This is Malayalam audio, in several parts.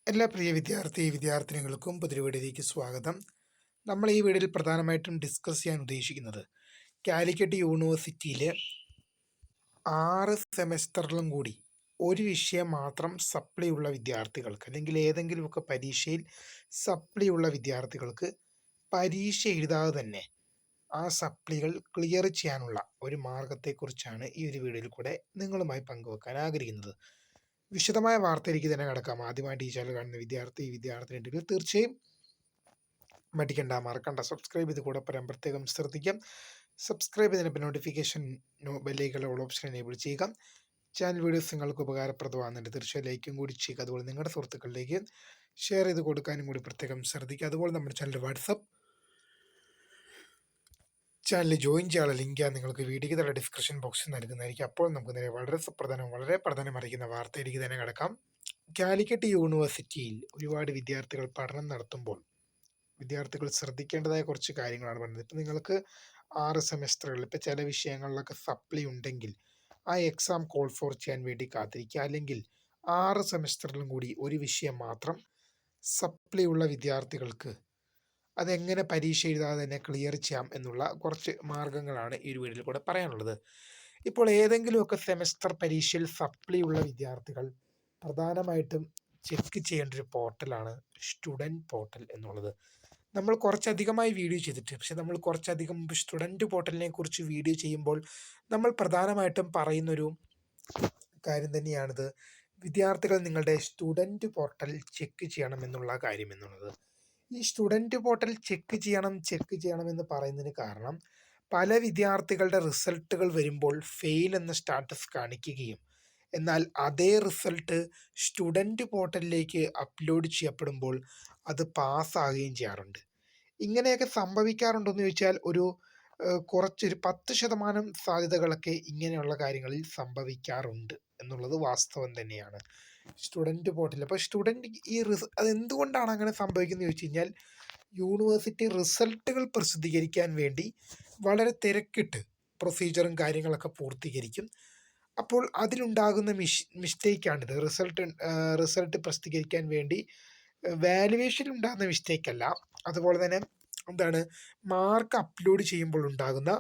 എല്ലാ പ്രിയ വിദ്യാർത്ഥിനികൾക്കും പുതിയ വീഡിയോയിലേക്ക് സ്വാഗതം. നമ്മൾ ഈ വീഡിയോയിൽ പ്രധാനമായിട്ടും ഡിസ്കസ് ചെയ്യാൻ ഉദ്ദേശിക്കുന്നത് കാലിക്കറ്റ് യൂണിവേഴ്സിറ്റിയിലെ 6 സെമസ്റ്ററിലും കൂടി ഒരു വിഷയം മാത്രം സപ്ലി ഉള്ള വിദ്യാർത്ഥികൾക്ക്, അല്ലെങ്കിൽ ഏതെങ്കിലുമൊക്കെ പരീക്ഷയിൽ സപ്ലി ഉള്ള വിദ്യാർത്ഥികൾക്ക് പരീക്ഷ എഴുതാതെ തന്നെ ആ സപ്ലികൾ ക്ലിയർ ചെയ്യാനുള്ള ഒരു മാർഗത്തെക്കുറിച്ചാണ് ഈ ഒരു വീഡിയോയിൽ കൂടെ നിങ്ങളുമായി പങ്കുവെക്കാൻ ആഗ്രഹിക്കുന്നത്. വിശദമായ വാർത്തയിലേക്ക് തന്നെ കിടക്കാം. ആദ്യമായിട്ട് ഈ ചാനൽ കാണുന്ന വിദ്യാർത്ഥിനികൾ തീർച്ചയായും മറക്കണ്ട സബ്സ്ക്രൈബ് ചെയ്ത് കൂടെ പറയാൻ പ്രത്യേകം ശ്രദ്ധിക്കാം. സബ്സ്ക്രൈബ് ചെയ്തതിന് നോട്ടിഫിക്കേഷൻ ബെല്ലേക്കുള്ള ഓൾ ഓപ്ഷൻ എനേബിൾ ചെയ്യുക. ചാനൽ വീഡിയോസ് നിങ്ങൾക്ക് ഉപകാരപ്രദമാകുന്നുണ്ട്, തീർച്ചയായും ലൈക്കും കൂടി ചെയ്യുക. അതുപോലെ നിങ്ങളുടെ സുഹൃത്തുക്കളിലേക്ക് ഷെയർ ചെയ്ത് കൊടുക്കാനും കൂടി പ്രത്യേകം ശ്രദ്ധിക്കുക. അതുപോലെ നമ്മുടെ ചാനൽ വാട്സപ്പ് ചാനൽ ജോയിൻ ചെയ്യാനുള്ള ലിങ്ക് നിങ്ങൾക്ക് വീഡിയോയ്ക്ക് തന്നെ ഡിസ്ക്രിപ്ഷൻ ബോക്സിൽ നൽകുന്നതായിരിക്കും. അപ്പോൾ നമുക്ക് നേരെ വളരെ പ്രധാനം അറിയിക്കുന്ന വാർത്തയിലേക്ക് തന്നെ കിടക്കാം. കാലിക്കറ്റ് യൂണിവേഴ്സിറ്റിയിൽ ഒരുപാട് വിദ്യാർത്ഥികൾ പഠനം നടത്തുമ്പോൾ വിദ്യാർത്ഥികൾ ശ്രദ്ധിക്കേണ്ടതായ കുറച്ച് കാര്യങ്ങളാണ് പറഞ്ഞത്. ഇപ്പം നിങ്ങൾക്ക് 6 സെമസ്റ്ററുകൾ, ഇപ്പം ചില വിഷയങ്ങളിലൊക്കെ സപ്ലി ഉണ്ടെങ്കിൽ ആ എക്സാം കോൾ ഫോർ ചെയ്യാൻ വേണ്ടി കാത്തിരിക്കുക. അല്ലെങ്കിൽ 6 സെമസ്റ്ററിലും കൂടി ഒരു വിഷയം മാത്രം സപ്ലി ഉള്ള വിദ്യാർത്ഥികൾക്ക് അതെങ്ങനെ പരീക്ഷ എഴുതാതെ തന്നെ ക്ലിയർ ചെയ്യാം എന്നുള്ള കുറച്ച് മാർഗങ്ങളാണ് ഈ ഒരു വീഡിയോയിൽ കൂടെ പറയാനുള്ളത്. ഇപ്പോൾ ഏതെങ്കിലുമൊക്കെ സെമസ്റ്റർ പരീക്ഷയിൽ സപ്ലി ഉള്ള വിദ്യാർത്ഥികൾ പ്രധാനമായിട്ടും ചെക്ക് ചെയ്യേണ്ട ഒരു പോർട്ടലാണ് സ്റ്റുഡൻറ്റ് പോർട്ടൽ എന്നുള്ളത്. നമ്മൾ കുറച്ചധികമായി വീഡിയോ ചെയ്തിട്ട്, പക്ഷെ നമ്മൾ കുറച്ചധികം സ്റ്റുഡൻറ്റ് പോർട്ടലിനെ കുറിച്ച് വീഡിയോ ചെയ്യുമ്പോൾ നമ്മൾ പ്രധാനമായിട്ടും പറയുന്നൊരു കാര്യം തന്നെയാണിത്. വിദ്യാർത്ഥികൾ നിങ്ങളുടെ സ്റ്റുഡൻറ്റ് പോർട്ടൽ ചെക്ക് ചെയ്യണം എന്നുള്ള കാര്യം എന്നുള്ളത്. ഈ സ്റ്റുഡൻറ്റ് പോർട്ടൽ ചെക്ക് ചെയ്യണം എന്ന് പറയുന്നതിന് കാരണം, പല വിദ്യാർത്ഥികളുടെ റിസൾട്ടുകൾ വരുമ്പോൾ ഫെയിൽ എന്ന സ്റ്റാറ്റസ് കാണിക്കുകയും എന്നാൽ അതേ റിസൾട്ട് സ്റ്റുഡൻറ്റ് പോർട്ടലിലേക്ക് അപ്ലോഡ് ചെയ്യപ്പെടുമ്പോൾ അത് പാസ്സാകുകയും ചെയ്യാറുണ്ട്. ഇങ്ങനെയൊക്കെ സംഭവിക്കാറുണ്ടെന്ന് ചോദിച്ചാൽ കുറച്ചൊരു 10% സാധ്യതകളൊക്കെ ഇങ്ങനെയുള്ള കാര്യങ്ങളിൽ സംഭവിക്കാറുണ്ട് എന്നുള്ളത് വാസ്തവം തന്നെയാണ്. സ്റ്റുഡൻറ്റ് പോർട്ടൽ, അപ്പോൾ അതെന്തുകൊണ്ടാണ് അങ്ങനെ സംഭവിക്കുന്നത് ചോദിച്ചു കഴിഞ്ഞാൽ, യൂണിവേഴ്സിറ്റി റിസൾട്ടുകൾ പ്രസിദ്ധീകരിക്കാൻ വേണ്ടി വളരെ തിരക്കിട്ട് പ്രൊസീജിയറും കാര്യങ്ങളൊക്കെ പൂർത്തീകരിക്കും. അപ്പോൾ അതിലുണ്ടാകുന്ന മിസ്റ്റേക്കാണിത്. റിസൾട്ട് പ്രസിദ്ധീകരിക്കാൻ വേണ്ടി വാലുവേഷൻ ഉണ്ടാകുന്ന മിസ്റ്റേക്കല്ല, അതുപോലെ തന്നെ മാർക്ക് അപ്ലോഡ് ചെയ്യുമ്പോൾ ഉണ്ടാകുന്ന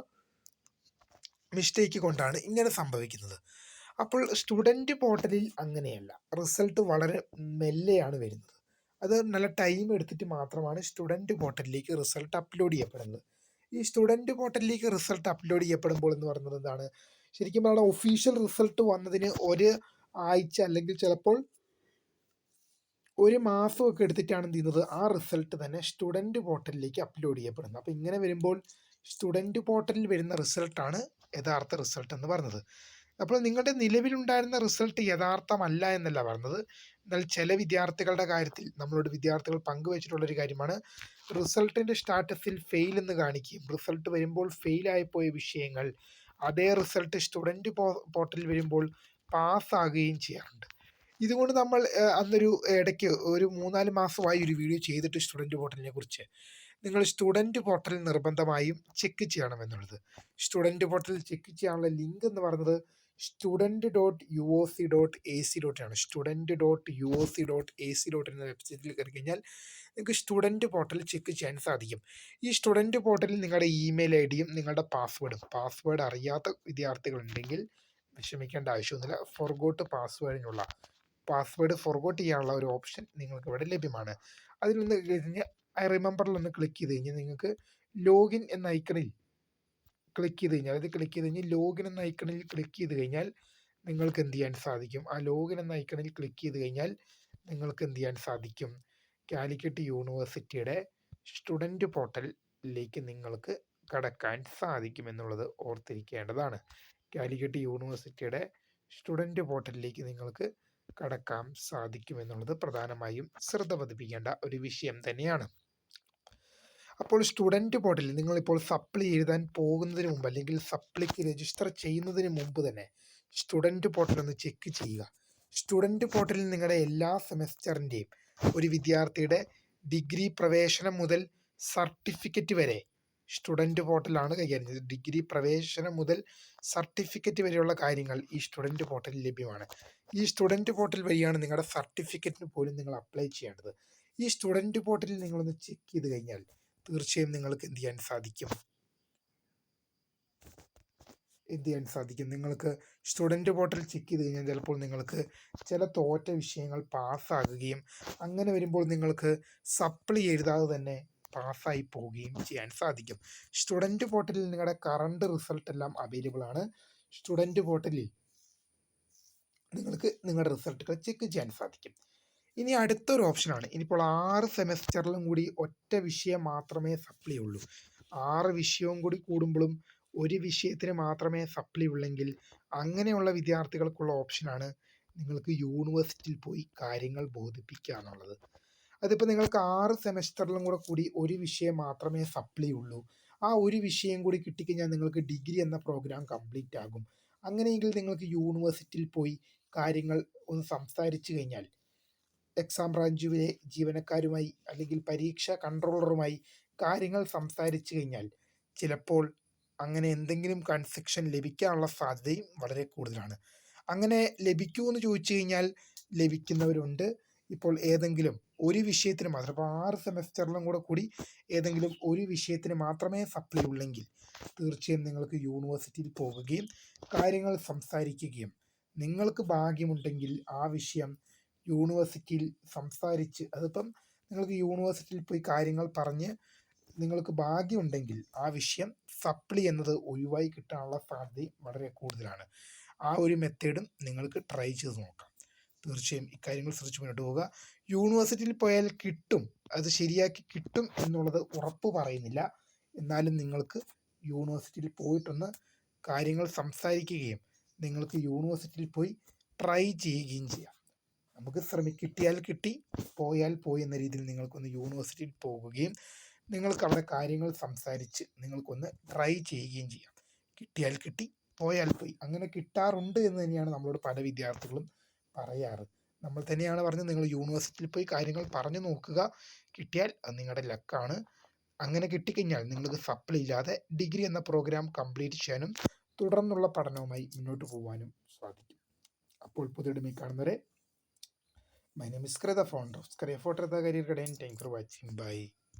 മിസ്റ്റേക്ക് കൊണ്ടാണ് ഇങ്ങനെ സംഭവിക്കുന്നത്. അപ്പോൾ സ്റ്റുഡൻറ്റ് പോർട്ടലിൽ അങ്ങനെയല്ല, റിസൾട്ട് വളരെ മെല്ലെയാണ് വരുന്നത്. അത് നല്ല ടൈം എടുത്തിട്ട് മാത്രമാണ് സ്റ്റുഡൻറ്റ് പോർട്ടലിലേക്ക് റിസൾട്ട് അപ്ലോഡ് ചെയ്യപ്പെടുന്നത്. ഈ സ്റ്റുഡൻറ്റ് പോർട്ടലിലേക്ക് റിസൾട്ട് അപ്ലോഡ് ചെയ്യപ്പെടുമ്പോൾ എന്ന് പറയുന്നത് എന്താണ്, ശരിക്കും പറഞ്ഞാൽ ഒഫീഷ്യൽ റിസൾട്ട് വന്നതിന് ഒരു ആഴ്ച അല്ലെങ്കിൽ ചിലപ്പോൾ ഒരു മാസമൊക്കെ എടുത്തിട്ടാണ് എന്ത് ചെയ്യുന്നത്, ആ റിസൾട്ട് തന്നെ സ്റ്റുഡൻറ്റ് പോർട്ടലിലേക്ക് അപ്ലോഡ് ചെയ്യപ്പെടുന്നത്. അപ്പോൾ ഇങ്ങനെ വരുമ്പോൾ സ്റ്റുഡൻറ്റ് പോർട്ടലിൽ വരുന്ന റിസൾട്ടാണ് യഥാർത്ഥ റിസൾട്ട് എന്ന് പറയുന്നത്. അപ്പോൾ നിങ്ങളുടെ നിലവിലുണ്ടായിരുന്ന റിസൾട്ട് യഥാർത്ഥമല്ല എന്നല്ല പറഞ്ഞത്. എന്നാൽ ചില വിദ്യാർത്ഥികളുടെ കാര്യത്തിൽ നമ്മളോട് വിദ്യാർത്ഥികൾ പങ്കുവച്ചിട്ടുള്ളൊരു കാര്യമാണ്, റിസൾട്ടിൻ്റെ സ്റ്റാറ്റസിൽ ഫെയിൽ എന്ന് കാണിക്കുകയും റിസൾട്ട് വരുമ്പോൾ ഫെയിലായിപ്പോയ വിഷയങ്ങൾ അതേ റിസൾട്ട് സ്റ്റുഡൻറ്റ് പോർട്ടലിൽ വരുമ്പോൾ പാസ്സാകുകയും ചെയ്യാറുണ്ട്. ഇതുകൊണ്ട് നമ്മൾ അന്നൊരു ഇടയ്ക്ക് ഒരു 3-4 മാസമായി ഒരു വീഡിയോ ചെയ്തിട്ട് സ്റ്റുഡൻറ്റ് പോർട്ടലിനെ കുറിച്ച്. നിങ്ങൾ സ്റ്റുഡൻറ്റ് പോർട്ടൽ നിർബന്ധമായും ചെക്ക് ചെയ്യണമെന്നുള്ളത്. സ്റ്റുഡൻറ്റ് പോർട്ടൽ ചെക്ക് ചെയ്യാനുള്ള ലിങ്ക് എന്ന് പറയുന്നത് student.uoc.ac. ആണ്. student.uoc.ac. എന്ന വെബ്സൈറ്റിൽ കയറി കഴിഞ്ഞാൽ നിങ്ങൾക്ക് സ്റ്റുഡൻറ്റ് പോർട്ടൽ ചെക്ക് ചെയ്യാൻ സാധിക്കും. ഈ സ്റ്റുഡൻറ്റ് പോർട്ടലിൽ നിങ്ങളുടെ ഇമെയിൽ ഐ ഡിയും നിങ്ങളുടെ പാസ്വേഡ് അറിയാത്ത വിദ്യാർത്ഥികളുണ്ടെങ്കിൽ വിഷമിക്കേണ്ട ആവശ്യമൊന്നുമില്ല. പാസ്വേഡ് ഫോർഗോട്ട് ചെയ്യാനുള്ള ഒരു ഓപ്ഷൻ നിങ്ങൾക്ക് ഇവിടെ ലഭ്യമാണ്. അതിൽ നിന്ന് കഴിഞ്ഞാൽ റിമെമ്പറിലൊന്ന് ക്ലിക്ക് ചെയ്ത് കഴിഞ്ഞാൽ നിങ്ങൾക്ക് ലോഗിൻ എന്ന ഐക്കണിൽ ക്ലിക്ക് ചെയ്ത് കഴിഞ്ഞാൽ ലോഗിൻ എന്ന ഐക്കണിൽ ക്ലിക്ക് ചെയ്ത് കഴിഞ്ഞാൽ നിങ്ങൾക്ക് എന്ത് ചെയ്യാൻ സാധിക്കും, ആ ലോഗിൻ എന്ന ഐക്കണിൽ ക്ലിക്ക് ചെയ്ത് കഴിഞ്ഞാൽ നിങ്ങൾക്ക് എന്ത് ചെയ്യാൻ സാധിക്കും, കാലിക്കറ്റ് യൂണിവേഴ്സിറ്റിയുടെ സ്റ്റുഡൻറ്റ് പോർട്ടലിലേക്ക് നിങ്ങൾക്ക് കടക്കാൻ സാധിക്കും എന്നുള്ളത് ഓർത്തിരിക്കേണ്ടതാണ്. കാലിക്കറ്റ് യൂണിവേഴ്സിറ്റിയുടെ സ്റ്റുഡൻറ്റ് പോർട്ടലിലേക്ക് നിങ്ങൾക്ക് കടക്കാൻ സാധിക്കുമെന്നുള്ളത് പ്രധാനമായും ശ്രദ്ധ പതിപ്പിക്കേണ്ട ഒരു വിഷയം തന്നെയാണ്. അപ്പോൾ സ്റ്റുഡൻറ്റ് പോർട്ടലിൽ നിങ്ങളിപ്പോൾ സപ്ലി എഴുതാൻ പോകുന്നതിന് മുമ്പ്, അല്ലെങ്കിൽ സപ്ലിക്ക് രജിസ്റ്റർ ചെയ്യുന്നതിന് മുമ്പ് തന്നെ സ്റ്റുഡൻറ്റ് പോർട്ടൽ ഒന്ന് ചെക്ക് ചെയ്യുക. സ്റ്റുഡൻറ്റ് പോർട്ടലിൽ നിങ്ങളുടെ എല്ലാ സെമസ്റ്ററിൻ്റെയും ഒരു വിദ്യാർത്ഥിയുടെ ഡിഗ്രി പ്രവേശനം മുതൽ സർട്ടിഫിക്കറ്റ് വരെ സ്റ്റുഡൻറ്റ് പോർട്ടലാണ് കൈകാര്യം ചെയ്യുന്നത്. ഡിഗ്രി പ്രവേശനം മുതൽ സർട്ടിഫിക്കറ്റ് വരെയുള്ള കാര്യങ്ങൾ ഈ സ്റ്റുഡൻറ്റ് പോർട്ടലിൽ ലഭ്യമാണ്. ഈ സ്റ്റുഡൻറ്റ് പോർട്ടൽ വഴിയാണ് നിങ്ങളുടെ സർട്ടിഫിക്കറ്റിന് പോലും നിങ്ങൾ അപ്ലൈ ചെയ്യേണ്ടത്. ഈ സ്റ്റുഡൻറ്റ് പോർട്ടലിൽ നിങ്ങളൊന്ന് ചെക്ക് ചെയ്ത് കഴിഞ്ഞാൽ തീർച്ചയായും നിങ്ങൾക്ക് എന്ത് ചെയ്യാൻ സാധിക്കും, നിങ്ങൾക്ക് സ്റ്റുഡൻറ്റ് പോർട്ടൽ ചെക്ക് ചെയ്ത് കഴിഞ്ഞാൽ ചിലപ്പോൾ നിങ്ങൾക്ക് ചില തോറ്റ വിഷയങ്ങൾ പാസ്സാകുകയും അങ്ങനെ വരുമ്പോൾ നിങ്ങൾക്ക് സപ്ലി എഴുതാതെ തന്നെ പാസ്സായി പോവുകയും ചെയ്യാൻ സാധിക്കും. സ്റ്റുഡൻറ്റ് പോർട്ടലിൽ നിങ്ങളുടെ കറണ്ട് റിസൾട്ട് എല്ലാം അവൈലബിൾ ആണ്. സ്റ്റുഡൻറ്റ് പോർട്ടലിൽ നിങ്ങൾക്ക് നിങ്ങളുടെ റിസൾട്ടുകൾ ചെക്ക് ചെയ്യാൻ സാധിക്കും. ഇനി അടുത്തൊരു ഓപ്ഷനാണ്, ഇനിയിപ്പോൾ 6 സെമസ്റ്ററിലും കൂടി ഒറ്റ വിഷയം മാത്രമേ സപ്ലി ഉള്ളൂ. 6 വിഷയവും കൂടി കൂടുമ്പോഴും ഒരു വിഷയത്തിന് മാത്രമേ സപ്ലി ഉള്ളെങ്കിൽ അങ്ങനെയുള്ള വിദ്യാർത്ഥികൾക്കുള്ള ഓപ്ഷനാണ് നിങ്ങൾക്ക് യൂണിവേഴ്സിറ്റിയിൽ പോയി കാര്യങ്ങൾ ബോധിപ്പിക്കുക എന്നുള്ളത്. അതിപ്പോൾ നിങ്ങൾക്ക് 6 സെമസ്റ്ററിലും കൂടി ഒരു വിഷയം മാത്രമേ സപ്ലി ഉള്ളൂ. ആ ഒരു വിഷയം കൂടി കിട്ടിക്കഴിഞ്ഞാൽ നിങ്ങൾക്ക് ഡിഗ്രി എന്ന പ്രോഗ്രാം കംപ്ലീറ്റ് ആകും. അങ്ങനെയെങ്കിൽ നിങ്ങൾക്ക് യൂണിവേഴ്സിറ്റിയിൽ പോയി കാര്യങ്ങൾ ഒന്ന് സംസാരിച്ചു കഴിഞ്ഞാൽ എക്സാം ബ്രാഞ്ചിലെ ജീവനക്കാരുമായി അല്ലെങ്കിൽ പരീക്ഷാ കൺട്രോളറുമായി കാര്യങ്ങൾ സംസാരിച്ചു കഴിഞ്ഞാൽ ചിലപ്പോൾ അങ്ങനെ എന്തെങ്കിലും കൺസെഷൻ ലഭിക്കാനുള്ള സാധ്യതയും വളരെ കൂടുതലാണ്. അങ്ങനെ ലഭിക്കുമെന്ന് ചോദിച്ചു കഴിഞ്ഞാൽ ലഭിക്കുന്നവരുണ്ട്. ഇപ്പോൾ ഏതെങ്കിലും ഒരു വിഷയത്തിന് മാത്രം, ഇപ്പോൾ 6 സെമസ്റ്ററിലും കൂടി ഏതെങ്കിലും ഒരു വിഷയത്തിന് മാത്രമേ സപ്ലി ഉള്ളെങ്കിൽ തീർച്ചയായും നിങ്ങൾക്ക് യൂണിവേഴ്സിറ്റിയിൽ പോവുകയും കാര്യങ്ങൾ സംസാരിക്കുകയും നിങ്ങൾക്ക് ഭാഗ്യമുണ്ടെങ്കിൽ ആ വിഷയം യൂണിവേഴ്സിറ്റിയിൽ സംസാരിച്ച്, അതിപ്പം നിങ്ങൾക്ക് യൂണിവേഴ്സിറ്റിയിൽ പോയി കാര്യങ്ങൾ പറഞ്ഞ് നിങ്ങൾക്ക് ഭാഗ്യമുണ്ടെങ്കിൽ ആ വിഷയം സപ്ലി എന്നത് ഒഴിവായി കിട്ടാനുള്ള സാധ്യതയും വളരെ കൂടുതലാണ്. ആ ഒരു മെത്തേഡും നിങ്ങൾക്ക് ട്രൈ ചെയ്ത് നോക്കാം. തീർച്ചയായും ഇക്കാര്യങ്ങൾ ശ്രദ്ധിച്ച് മുന്നോട്ട് പോവുക. യൂണിവേഴ്സിറ്റിയിൽ പോയാൽ കിട്ടും, അത് ശരിയാക്കി കിട്ടും എന്നുള്ളത് ഉറപ്പ് പറയുന്നില്ല. എന്നാലും നിങ്ങൾക്ക് യൂണിവേഴ്സിറ്റിയിൽ പോയിട്ടൊന്ന് കാര്യങ്ങൾ സംസാരിക്കുകയും നിങ്ങൾക്ക് യൂണിവേഴ്സിറ്റിയിൽ പോയി ട്രൈ ചെയ്യുകയും ചെയ്യാം. നമുക്ക് കിട്ടിയാൽ കിട്ടി, പോയാൽ പോയി എന്ന രീതിയിൽ നിങ്ങൾക്കൊന്ന് യൂണിവേഴ്സിറ്റിയിൽ പോകുകയും നിങ്ങൾക്ക് അവിടെ കാര്യങ്ങൾ സംസാരിച്ച് നിങ്ങൾക്കൊന്ന് ട്രൈ ചെയ്യുകയും ചെയ്യാം. കിട്ടിയാൽ കിട്ടി, പോയാൽ പോയി. അങ്ങനെ കിട്ടാറുണ്ട് എന്ന് തന്നെയാണ് നമ്മളോട് പല വിദ്യാർത്ഥികളും പറയാറ്. നമ്മൾ തന്നെയാണ് പറഞ്ഞത്, നിങ്ങൾ യൂണിവേഴ്സിറ്റിയിൽ പോയി കാര്യങ്ങൾ പറഞ്ഞു നോക്കുക, കിട്ടിയാൽ അത് നിങ്ങളുടെ ലക്കാണ്. അങ്ങനെ കിട്ടിക്കഴിഞ്ഞാൽ നിങ്ങൾക്ക് സപ്ലി ഇല്ലാതെ ഡിഗ്രി എന്ന പ്രോഗ്രാം കംപ്ലീറ്റ് ചെയ്യാനും തുടർന്നുള്ള പഠനവുമായി മുന്നോട്ട് പോകാനും സാധിക്കും. അപ്പോൾ പുതിയ കാണുന്നവരെ, my name is Kreda, founder of Career for the Career Guide, and thank you for watching. Bye.